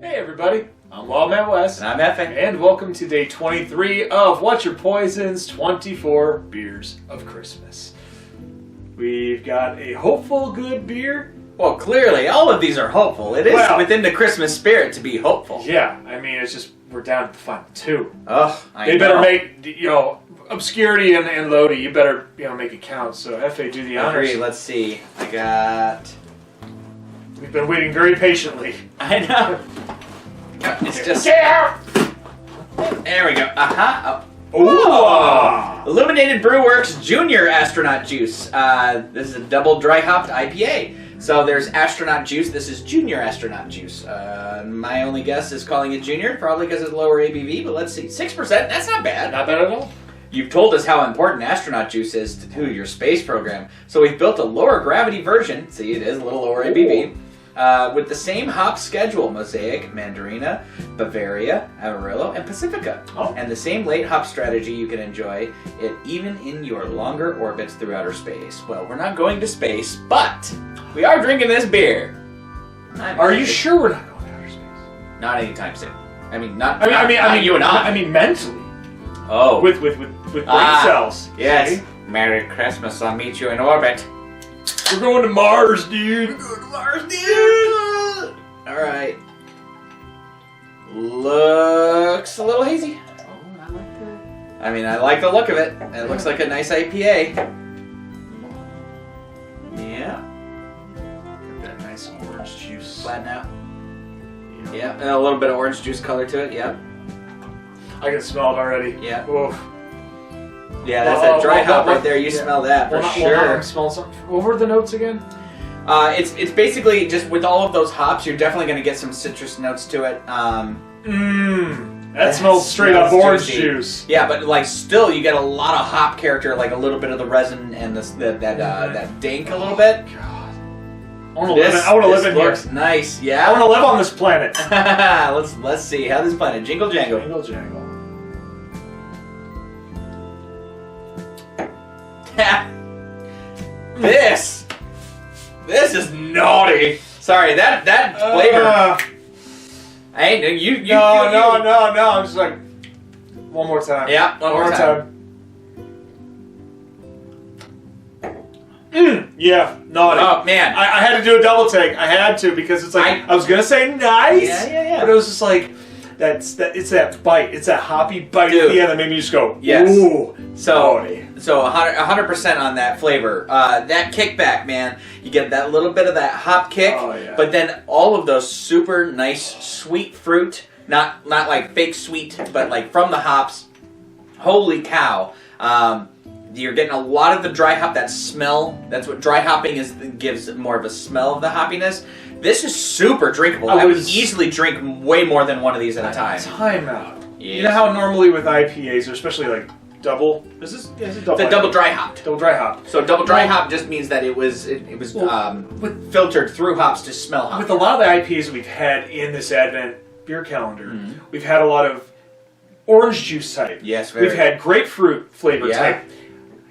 Hey everybody, I'm Wildman West. And I'm Effing. And welcome to day 23 of What's Your Poison's 24 Beers of Christmas. We've got a hopeful good beer. Well, clearly, all of these are hopeful. It is within the Christmas spirit to be hopeful. Yeah, I mean, it's just, we're down to the final two. Ugh, They better make, obscurity and Lodi, you better, make it count. So, F.A., do the honors. Agree. Let's see. I got... We've been waiting very patiently. I know. It's just... Yeah! There we go. Aha. Oh. Illuminated Brewworks Junior Astronaut Juice. This is a double dry hopped IPA. So there's Astronaut Juice. This is Junior Astronaut Juice. My only guess is calling it Junior, probably because it's lower ABV, but let's see. 6%, that's not bad. Not bad at all. You've told us how important Astronaut Juice is to your space program. So we've built a lower gravity version. See, it is a little lower ABV. With the same hop schedule, Mosaic, Mandarina, Bavaria, Amarillo, and Pacifica. Oh. And the same late hop strategy you can enjoy it even in your longer orbits through outer space. Well, we're not going to space, but we are drinking this beer. Are you sure we're not going to outer space? Not anytime soon. I mean, not you and I. I mean, mentally. Oh. With brain cells. Yes. See? Merry Christmas, I'll meet you in orbit. We're going to Mars, dude. We're going to Mars, dude. Alright. Looks a little hazy. Oh, I like that. I mean, I like the look of it. It looks like a nice IPA. Yeah. Got that nice orange juice. Flatten out. Yeah, and a little bit of orange juice color to it, yeah. I can smell it already. Yeah. Oof. Yeah, that's that dry hop right there. You smell that for sure. I'm smelling something. What were the notes again? It's basically just with all of those hops, you're definitely going to get some citrus notes to it. That smells straight up orange juice. Yeah, but like still, you get a lot of hop character, like a little bit of the resin and that dank a little bit. God, I want to live in here. Looks nice. Yeah, I want to live on this planet. let's see how this planet jingle jangle. Jingle jangle. This is naughty. Sorry, that flavor. I ain't you. No. I'm just like one more time. Yeah, one more time. Yeah, naughty. Oh man, I had to do a double take. I had to because it's like I was gonna say nice. Yeah. But it was just like it's that bite. It's that hoppy bite at the end that made me just go, yes. Ooh. So naughty. 100% on that flavor. That kickback, man. You get that little bit of that hop kick, but then all of those super nice sweet fruit, not like fake sweet, but like from the hops. Holy cow. You're getting a lot of the dry hop, that smell. That's what dry hopping is, gives more of a smell of the hoppiness. This is super drinkable. I would easily drink way more than one of these at a time. Time out. Yes. You know how normally with IPAs, or especially like double, is it double? The double dry hopped. Double dry hop. So double dry hop just means that it was filtered through hops to smell hop. With a lot of the IPAs we've had in this Advent beer calendar, we've had a lot of orange juice type. Yes, very. We've had grapefruit flavor type.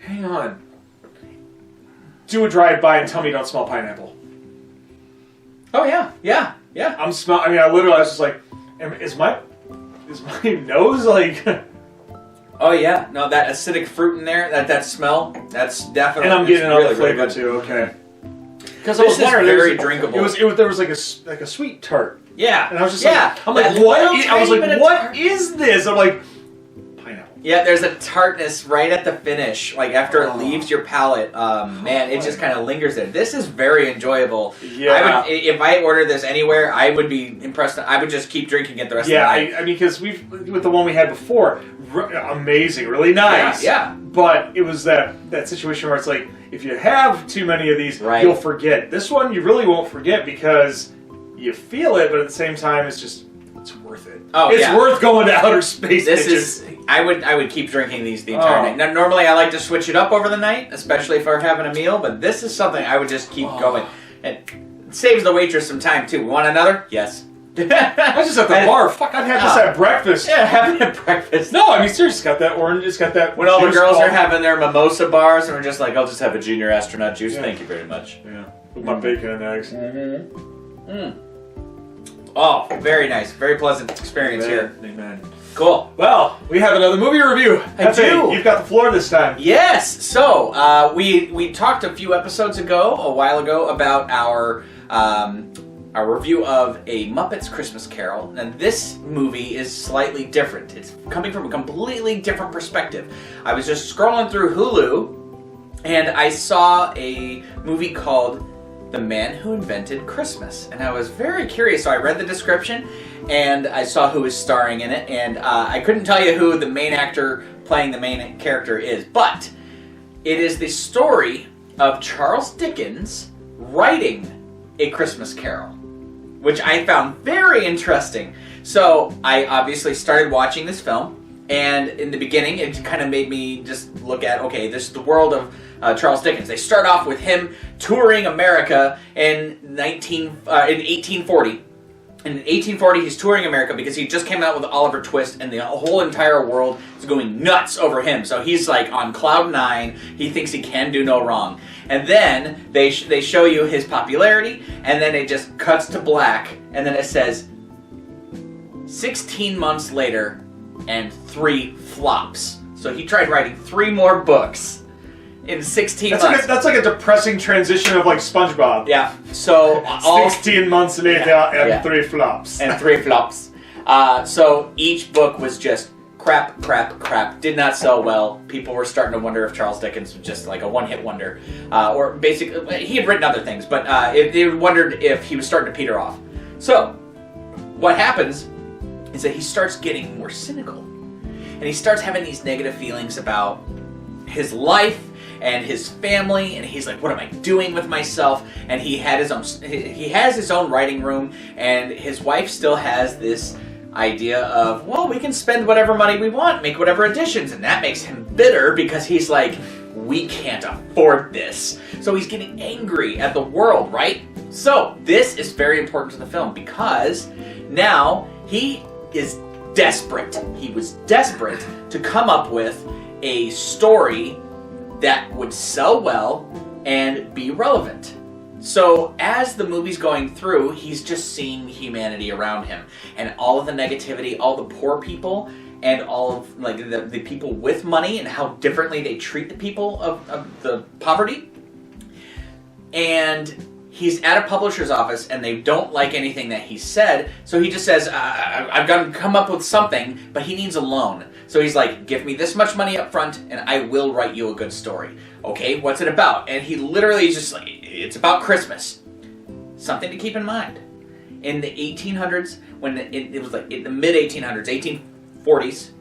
Hang on. Do a drive-by and tell me you don't smell pineapple. Oh yeah. I was just like, is my nose like? Oh yeah, no, that acidic fruit in there, that smell, that's definitely. And I'm getting all the flavor really too. Okay. Because this is very drinkable. There was like a sweet tart. Yeah. And I was just like, what is this? I'm like, pineapple. Yeah, there's a tartness right at the finish, like after it leaves your palate. Man, it just kind of lingers there. This is very enjoyable. Yeah. If I order this anywhere, I would be impressed. I would just keep drinking it the rest of the night. I mean, because with the one we had before, amazing, really nice. Yeah. But it was that situation where it's like, if you have too many of these, you'll forget. This one, you really won't forget because you feel it, but at the same time, it's worth it. Oh, it's worth going to outer space. I would keep drinking these the entire night. Now, normally I like to switch it up over the night, especially if we're having a meal, but this is something I would just keep going. It saves the waitress some time, too. Want another? Yes. I was just at the bar. Fuck, I'd have this at breakfast. Yeah, having it at breakfast. No, I mean, seriously, it's got that orange, it's got that... When all the girls are having their mimosa bars, and we're just like, I'll just have a junior astronaut juice. Thank you very much. Yeah, with my bacon and eggs. Oh, very nice. Very pleasant experience here. Amen. Cool. Well, we have another movie review. I do. You've got the floor this time. Yes. So we talked a few episodes ago, a while ago, about our review of A Muppet's Christmas Carol, and this movie is slightly different. It's coming from a completely different perspective. I was just scrolling through Hulu, and I saw a movie called The Man Who Invented Christmas, and I was very curious, so I read the description, and I saw who was starring in it, and I couldn't tell you who the main actor playing the main character is, but it is the story of Charles Dickens writing A Christmas Carol, which I found very interesting. So I obviously started watching this film, and in the beginning it kind of made me just look at, okay, this is the world of Charles Dickens. They start off with him touring America in 1840. In 1840, he's touring America because he just came out with Oliver Twist, and the whole entire world is going nuts over him. So he's like on cloud 9. He thinks he can do no wrong. And then they show you his popularity, and then it just cuts to black, and then it says 16 months later and 3 flops. So he tried writing 3 more books in 16 months. That's like a depressing transition of like SpongeBob. Yeah. So 16 months later and 3 flops. And 3 flops. So each book was just crap. Did not sell well. People were starting to wonder if Charles Dickens was just like a one-hit wonder, or basically he had written other things, but they wondered if he was starting to peter off. So what happens is that he starts getting more cynical, and he starts having these negative feelings about his life and his family, and he's like, what am I doing with myself? And he has his own writing room, and his wife still has this idea of, well, we can spend whatever money we want, make whatever additions, and that makes him bitter because he's like, we can't afford this. So he's getting angry at the world, right? So this is very important to the film because now he is desperate. He was desperate to come up with a story that would sell well and be relevant. So as the movie's going through, he's just seeing humanity around him and all of the negativity, all the poor people, and all of like the people with money and how differently they treat the people of the poverty. And he's at a publisher's office and they don't like anything that he said, so he just says, I've got to come up with something, but he needs a loan. So he's like, give me this much money up front and I will write you a good story. Okay, what's it about? And he literally is just like, it's about Christmas. Something to keep in mind. In the 1800s, when it was like in the mid-1800s, 1840s,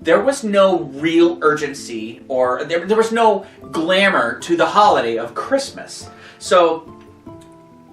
there was no real urgency or there was no glamour to the holiday of Christmas. So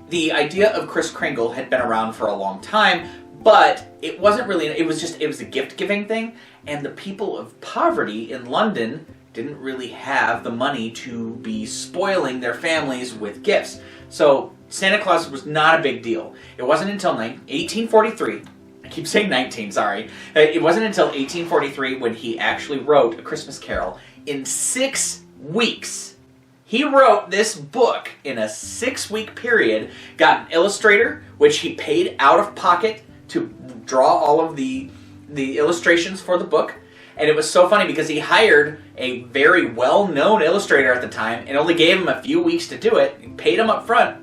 the idea of Kris Kringle had been around for a long time, but it wasn't really, it was a gift-giving thing, and the people of poverty in London didn't really have the money to be spoiling their families with gifts. So Santa Claus was not a big deal. It wasn't until 1843, I keep saying 19, sorry. It wasn't until 1843 when he actually wrote A Christmas Carol in 6 weeks. He wrote this book in a 6-week period, got an illustrator, which he paid out of pocket to draw all of the illustrations for the book. And it was so funny because he hired a very well-known illustrator at the time and only gave him a few weeks to do it, paid him up front.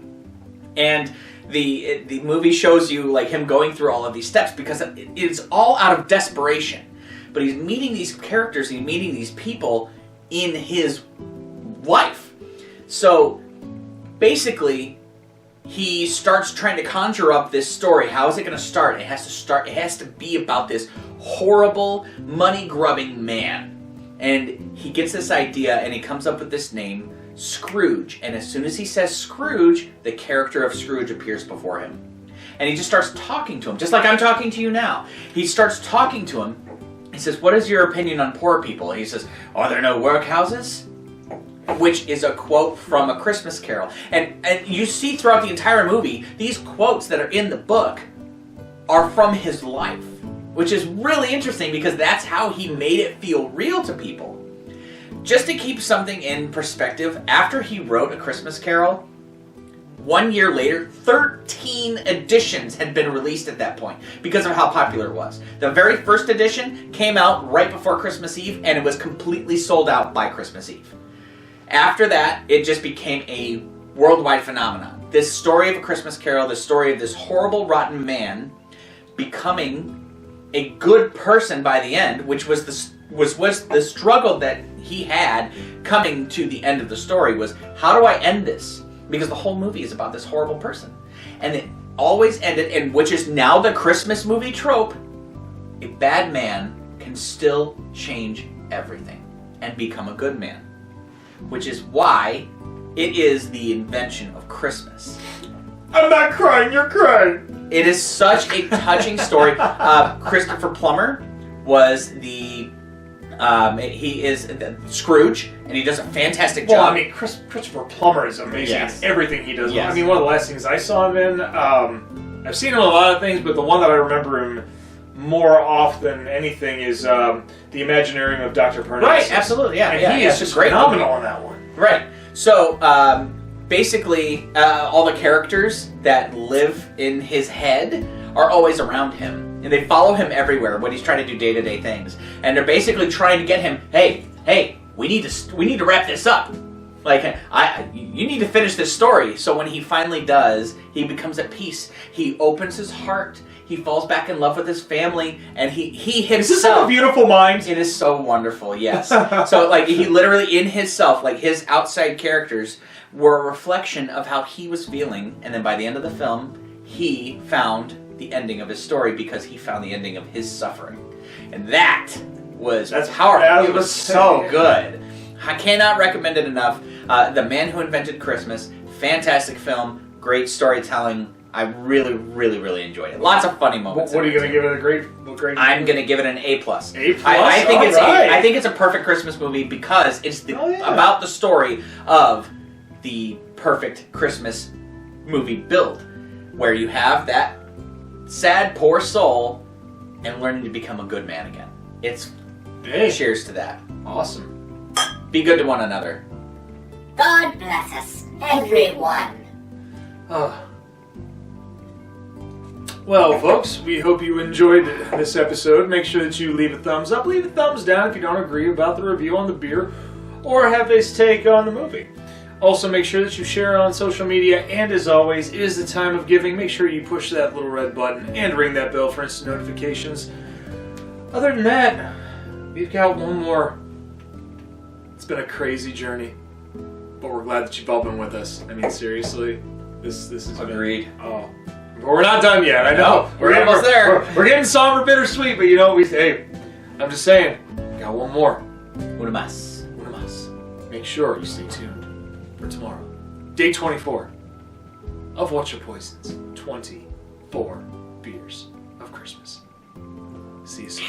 And the movie shows you like him going through all of these steps because it's all out of desperation. But he's meeting these characters, he's meeting these people in his life. So basically, he starts trying to conjure up this story. How is it going to start? It has to be about this horrible, money-grubbing man. And he gets this idea, and he comes up with this name, Scrooge. And as soon as he says Scrooge, the character of Scrooge appears before him. And he just starts talking to him, just like I'm talking to you now. He starts talking to him. He says, what is your opinion on poor people? He says, are there no workhouses? Which is a quote from A Christmas Carol. And you see throughout the entire movie, these quotes that are in the book are from his life, which is really interesting because that's how he made it feel real to people. Just to keep something in perspective, after he wrote A Christmas Carol, 1 year later, 13 editions had been released at that point because of how popular it was. The very first edition came out right before Christmas Eve, and it was completely sold out by Christmas Eve. After that, it just became a worldwide phenomenon. This story of A Christmas Carol, the story of this horrible, rotten man becoming a good person by the end, which was the struggle that he had coming to the end of the story, was how do I end this? Because the whole movie is about this horrible person. And it always ended, and which is now the Christmas movie trope, a bad man can still change everything and become a good man. Which is why it is the invention of Christmas. I'm not crying, you're crying. It is such a touching story. Christopher Plummer was he is Scrooge, and he does a fantastic job. Well, I mean, Christopher Plummer is amazing in everything he does. Yes. I mean, one of the last things I saw him in, I've seen him in a lot of things, but the one that I remember him more off than anything is The Imaginarium of Dr. Parnassus. Right, absolutely, yeah. And he is just phenomenal in that one. Right. So, basically, all the characters that live in his head are always around him. And they follow him everywhere when he's trying to do day-to-day things. And they're basically trying to get him, hey, we need to wrap this up. Like, you need to finish this story. So when he finally does, he becomes at peace. He opens his heart. He falls back in love with his family, and he himself. Is this like a beautiful mind? It is so wonderful, yes. So, like, he literally, in himself, like, his outside characters were a reflection of how he was feeling, and then by the end of the film, he found the ending of his story because he found the ending of his suffering. And that's powerful. It was so good. I cannot recommend it enough. The Man Who Invented Christmas, fantastic film, great storytelling. I really, really, really enjoyed it. Lots of funny moments. What are you going to give it a grade? I'm going to give it an A+. A+? I think it's a perfect Christmas movie because it's about the story of the perfect Christmas movie build, where you have that sad, poor soul and learning to become a good man again. It's cheers to that. Awesome. Be good to one another. God bless us, everyone. Well, folks, we hope you enjoyed this episode. Make sure that you leave a thumbs up, leave a thumbs down if you don't agree about the review on the beer or have his take on the movie. Also, make sure that you share it on social media, and as always, it is the time of giving. Make sure you push that little red button and ring that bell for instant notifications. Other than that, we've got one more. It's been a crazy journey, but we're glad that you've all been with us. I mean, seriously, this is agreed. But we're not done yet. I know. We're almost there. We're getting somber, bittersweet, but you know, I'm just saying, we got one more. Una más. Make sure you stay tuned for tomorrow. Day 24 of What's Your Poisons. 24 beers of Christmas. See you soon.